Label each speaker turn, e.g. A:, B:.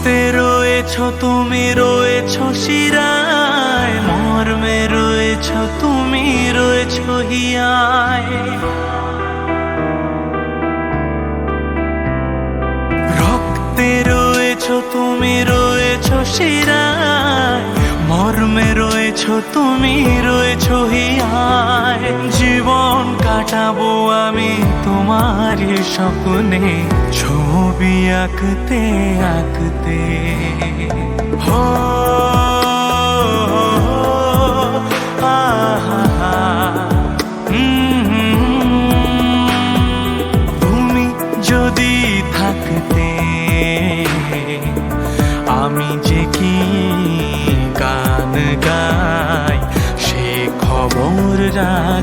A: রক্তে রয়েছ তুমি, রয়েছ শিরায়, মর্মে রয়েছ তুমি, রয়েছ হিয়ায়। রক্তে রয়েছ তুমি, রয়েছ শিরায়, মর্মে রয়েছ তুমি, রয়েছ হিয়ায়। জীবন কাটাবো আমি তোমারই স্বপ্নে, ছবি আঁকতে আঁকতে। হো আহা, তুমি যদি থাকতে আমি যে কি গান গাই, সে খবর রাখ